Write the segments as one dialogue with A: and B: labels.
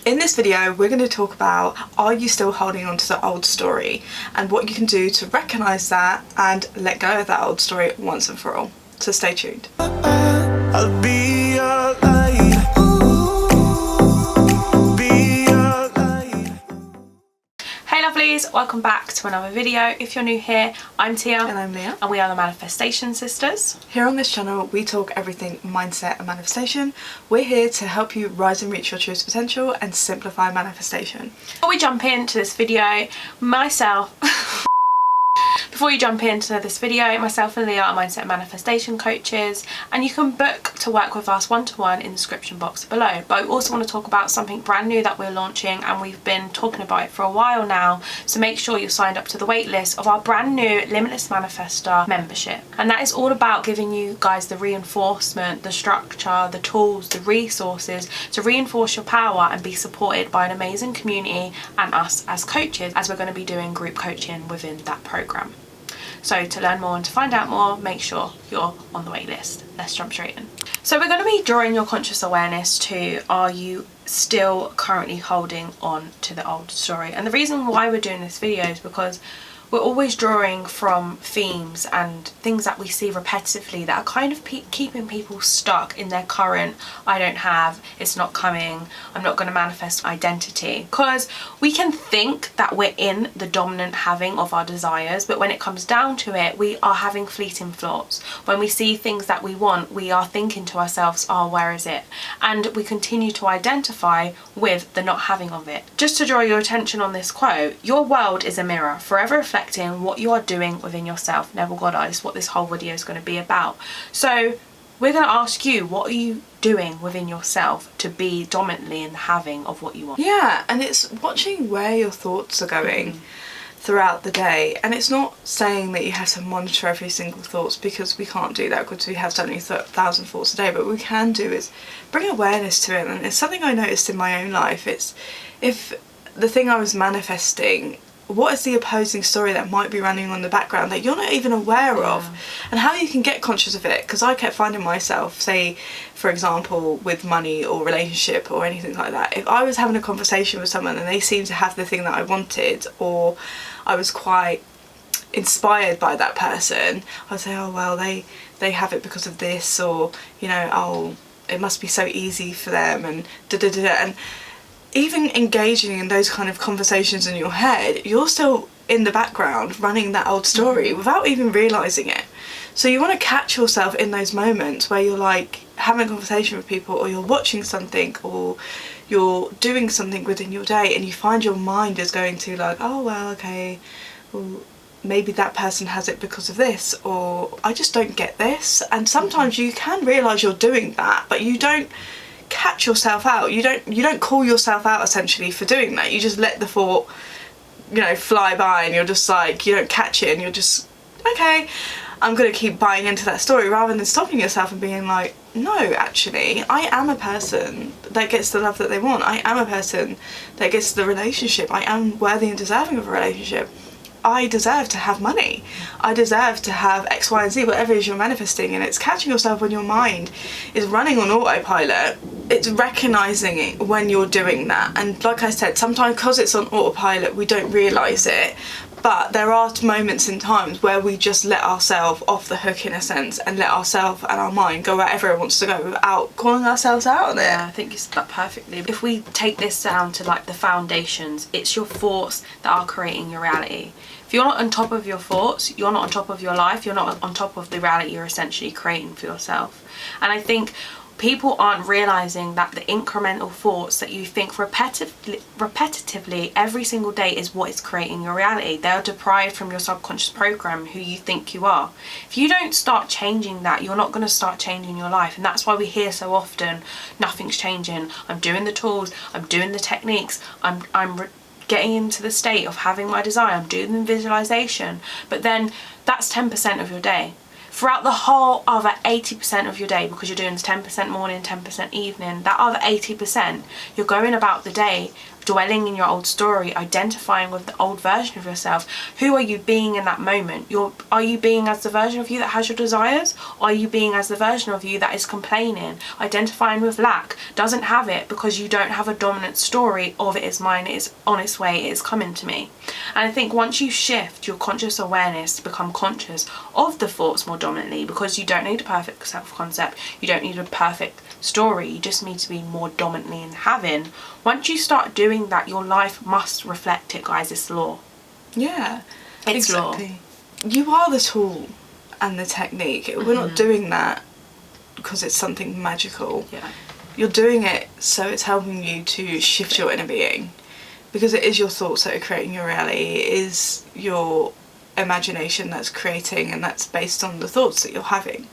A: In this video, we're going to talk about, are you still holding on to the old story, and what you can do to recognise that and let go of that old story once and for all. So stay tuned. I'll be your light. Be your light.
B: Hey lovelies, welcome back to another video. If you're new here, I'm Tia.
A: And I'm Leah.
B: And we are the Manifestation Sisters.
A: Here on this channel, we talk everything mindset and manifestation. We're here to help you rise and reach your truest potential and simplify manifestation.
B: Before we jump into this video, Before you jump into this video, myself and Leah are mindset and manifestation coaches, and you can book to work with us one-to-one in the description box below. But I also want to talk about something brand new that we're launching, and we've been talking about it for a while now, so make sure you're signed up to the wait list of our brand new Limitless Manifestor membership. And that is all about giving you guys the reinforcement, the structure, the tools, the resources to reinforce your power and be supported by an amazing community and us as coaches, as we're going to be doing group coaching within that program. So to learn more and to find out more, make sure you're on the wait list. Let's jump straight in. So we're going to be drawing your conscious awareness to, are you still currently holding on to the old story? And the reason why we're doing this video is because we're always drawing from themes and things that we see repetitively that are kind of keeping people stuck in their current, I don't have, it's not coming, I'm not going to manifest identity. Because we can think that we're in the dominant having of our desires, but when it comes down to it, we are having fleeting thoughts. When we see things that we want, we are thinking to ourselves, oh, where is it? And we continue to identify with the not having of it. Just to draw your attention on this quote, your world is a mirror, forever reflecting what you are doing within yourself. Neville Goddard is what this whole video is going to be about. So we're going to ask you, what are you doing within yourself to be dominantly in the having of what you want?
A: Yeah, and it's watching where your thoughts are going throughout the day. And it's not saying that you have to monitor every single thoughts, because we can't do that because we have 70,000 thoughts a day. But what we can do is bring awareness to it. And it's something I noticed in my own life. It's if the thing I was manifesting, what is the opposing story that might be running on the background that you're not even aware of, and how you can get conscious of it. Because I kept finding myself, say for example with money or relationship or anything like that, if I was having a conversation with someone and they seemed to have the thing that I wanted, or I was quite inspired by that person, I'd say, oh well, they have it because of this, or you know, oh it must be so easy for them, and and even engaging in those kind of conversations in your head, you're still in the background running that old story without even realising it. So you want to catch yourself in those moments where you're like having a conversation with people, or you're watching something, or you're doing something within your day, and you find your mind is going to like, oh well, okay, well maybe that person has it because of this, or I just don't get this. And sometimes you can realise you're doing that, but you don't catch yourself out. You don't call yourself out essentially for doing that. You just let the thought, you know, fly by, and you're just like, you don't catch it, and you're just, okay, I'm gonna keep buying into that story, rather than stopping yourself and being like, no, actually I am a person that gets the love that they want. I am a person that gets the relationship. I am worthy and deserving of a relationship. I deserve to have money. I deserve to have X, Y, and Z, whatever it is you're manifesting. And it's catching yourself when your mind is running on autopilot. It's recognising it when you're doing that. And like I said, sometimes because it's on autopilot, we don't realise it. But there are moments in times where we just let ourselves off the hook, in a sense, and let ourselves and our mind go wherever it wants to go without calling ourselves out on it.
B: Yeah, I think you said that perfectly. If we take this down to like the foundations, it's your thoughts that are creating your reality. If you're not on top of your thoughts, you're not on top of your life, you're not on top of the reality you're essentially creating for yourself. And I think people aren't realising that the incremental thoughts that you think repetitively every single day is what is creating your reality. They are deprived from your subconscious program, who you think you are. If you don't start changing that, you're not going to start changing your life. And that's why we hear so often, nothing's changing, I'm doing the tools, I'm doing the techniques, I'm getting into the state of having my desire, I'm doing the visualization. But then that's 10% of your day. Throughout the whole other 80% of your day, because you're doing 10% morning, 10% evening, that other 80%, you're going about the day dwelling in your old story, identifying with the old version of yourself. Who are you being in that moment? Are you being as the version of you that has your desires? Or are you being as the version of you that is complaining, identifying with lack, doesn't have it because you don't have a dominant story of it is mine, it is on its way, it is coming to me. And I think once you shift your conscious awareness to become conscious of the thoughts more dominantly, because you don't need a perfect self-concept, you don't need a perfect story, you just need to be more dominantly in having. Once you start doing that, your life must reflect it, guys. It's law.
A: Yeah,
B: It's
A: exactly. You are the tool and the technique. We're not doing that because it's something magical.
B: Yeah.
A: You're doing it so it's helping you to shift your inner being, because it is your thoughts that are creating your reality. It is your imagination that's creating, and that's based on the thoughts that you're having.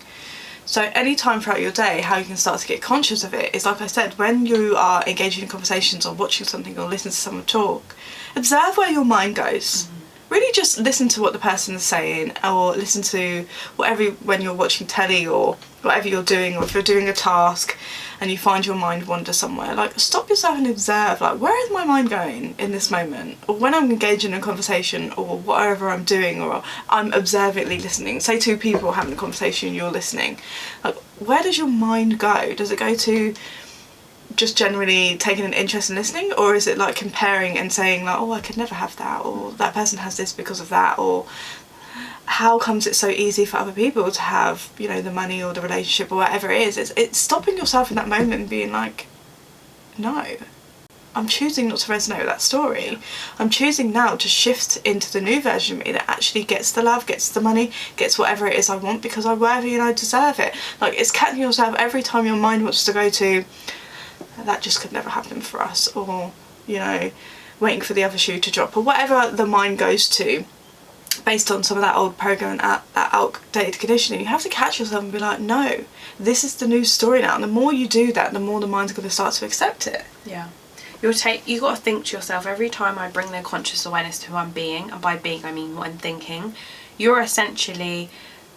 A: So any time throughout your day, how you can start to get conscious of it is, like I said, when you are engaging in conversations or watching something or listening to someone talk, observe where your mind goes. Really just listen to what the person is saying, or listen to whatever, when you're watching telly or whatever you're doing, or if you're doing a task and you find your mind wander somewhere, like stop yourself and observe, like, where is my mind going in this moment? Or when I'm engaging in a conversation or whatever I'm doing, or I'm observantly listening, say two people having a conversation, you're listening, like, where does your mind go? Does it go to just generally taking an interest in listening, or is it like comparing and saying like, oh, I could never have that, or that person has this because of that, or how comes it's so easy for other people to have, you know, the money or the relationship or whatever it is? It's stopping yourself in that moment and being like, no, I'm choosing not to resonate with that story. I'm choosing now to shift into the new version of me that actually gets the love, gets the money, gets whatever it is I want, because I'm worthy and I deserve it. Like, it's catching yourself every time your mind wants to go to, that just could never happen for us, or, you know, waiting for the other shoe to drop, or whatever the mind goes to based on some of that old program and that outdated conditioning. You have to catch yourself and be like, no, this is the new story now. And the more you do that, the more the mind's going to start to accept it.
B: Yeah. You got to think to yourself, every time I bring their conscious awareness to who I'm being, and by being I mean what I'm thinking, you're essentially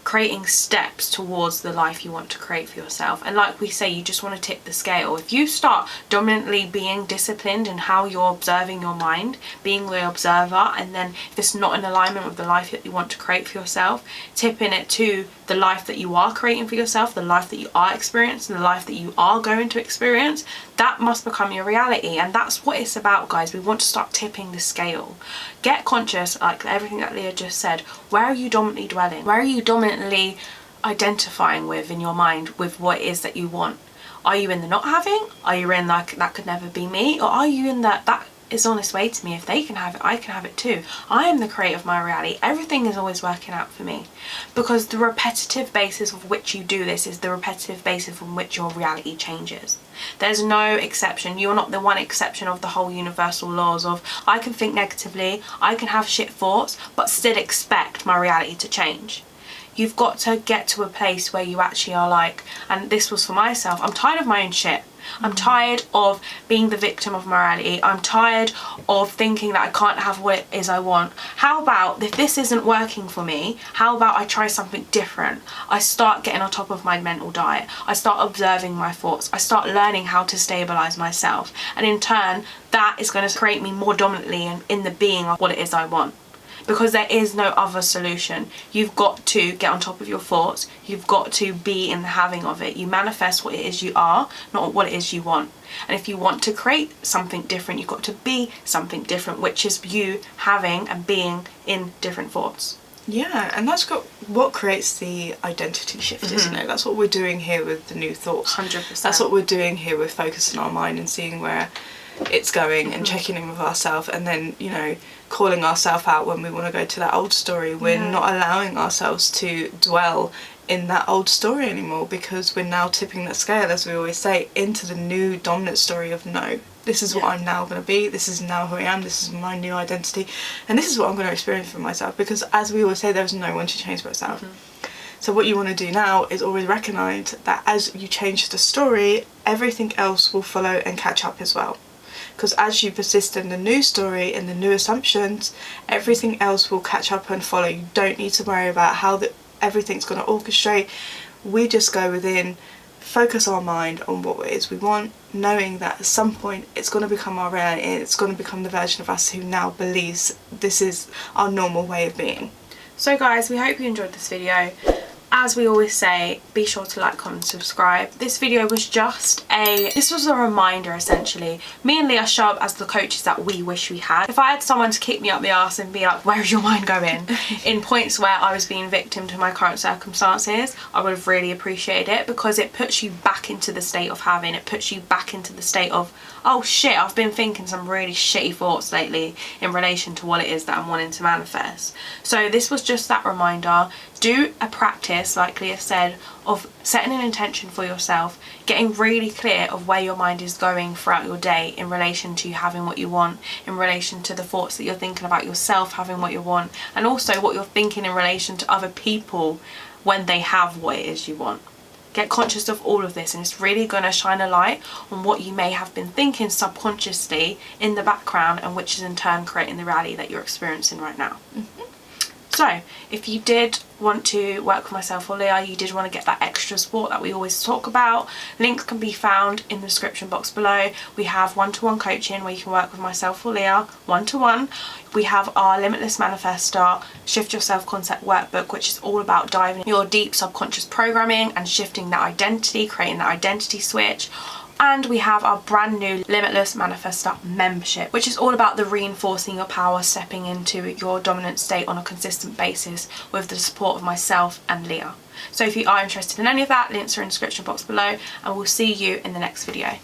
B: creating steps towards the life you want to create for yourself. And like we say, you just want to tip the scale. If you start dominantly being disciplined in how you're observing your mind, being the observer, and then if it's not in alignment with the life that you want to create for yourself, tipping it to the life that you are creating for yourself, the life that you are experiencing, the life that you are going to experience, that must become your reality. And that's what it's about, guys. We want to start tipping the scale. Get conscious, like everything that Leah just said. Where are you dominantly dwelling? Where are you dominantly identifying with in your mind with what it is that you want? Are you in the not having? Are you in like, that could never be me? Or are you in that is on its way to me? If they can have it, I can have it too. I am the creator of my reality. Everything is always working out for me, because the repetitive basis of which you do this is the repetitive basis from which your reality changes. There's no exception. You're not the one exception of the whole universal laws of, I can think negatively, I can have shit thoughts, but still expect my reality to change. You've got to get to a place where you actually are like, and this was for myself, I'm tired of my own shit. I'm tired of being the victim of morality. I'm tired of thinking that I can't have what it is I want. How about, if this isn't working for me, how about I try something different? I start getting on top of my mental diet. I start observing my thoughts. I start learning how to stabilize myself. And in turn, that is going to create me more dominantly in the being of what it is I want. Because there is no other solution. You've got to get on top of your thoughts. You've got to be in the having of it. You manifest what it is you are, not what it is you want. And if you want to create something different, you've got to be something different, which is you having and being in different thoughts.
A: Yeah, and that's what creates the identity shift, isn't it? That's what we're doing here with the new thoughts.
B: 100%.
A: That's what we're doing here with focusing our mind and seeing where it's going and checking in with ourselves, and then, you know, calling ourselves out when we want to go to that old story. We're not allowing ourselves to dwell in that old story anymore, because we're now tipping that scale, as we always say, into the new dominant story of, no, this is what I'm now going to be, this is now who I am, this is my new identity, and this is what I'm going to experience for myself, because as we always say, there's no one to change but yourself. So what you want to do now is always recognise that as you change the story, everything else will follow and catch up as well. Because as you persist in the new story and the new assumptions, everything else will catch up and follow. You don't need to worry about how everything's going to orchestrate. We just go within, focus our mind on what it is we want, knowing that at some point it's going to become our reality, it's going to become the version of us who now believes this is our normal way of being.
B: So guys, we hope you enjoyed this video. As we always say, be sure to like, comment, subscribe. This video was this was a reminder essentially. Me and Leah show up as the coaches that we wish we had. If I had someone to kick me up the arse and be like, where is your mind going? In points where I was being victim to my current circumstances, I would have really appreciated it, because it puts you back into the state of having. It puts you back into the state of, oh shit, I've been thinking some really shitty thoughts lately in relation to what it is that I'm wanting to manifest. So this was just that reminder. Do a practice, like Leah said, of setting an intention for yourself, getting really clear of where your mind is going throughout your day in relation to having what you want, in relation to the thoughts that you're thinking about yourself having what you want, and also what you're thinking in relation to other people when they have what it is you want. Get conscious of all of this, and it's really going to shine a light on what you may have been thinking subconsciously in the background, and which is in turn creating the reality that you're experiencing right now. So if you did want to work with myself or Leah, you did want to get that extra support that we always talk about, links can be found in the description box below. We have one-to-one coaching where you can work with myself or Leah one-to-one. We have our Limitless Manifestor Shift Your Self-Concept workbook, which is all about diving into your deep subconscious programming and shifting that identity, creating that identity switch. And we have our brand new Limitless Manifestor membership, which is all about the reinforcing your power, stepping into your dominant state on a consistent basis with the support of myself and Leah. So if you are interested in any of that, links are in the description box below, and we'll see you in the next video.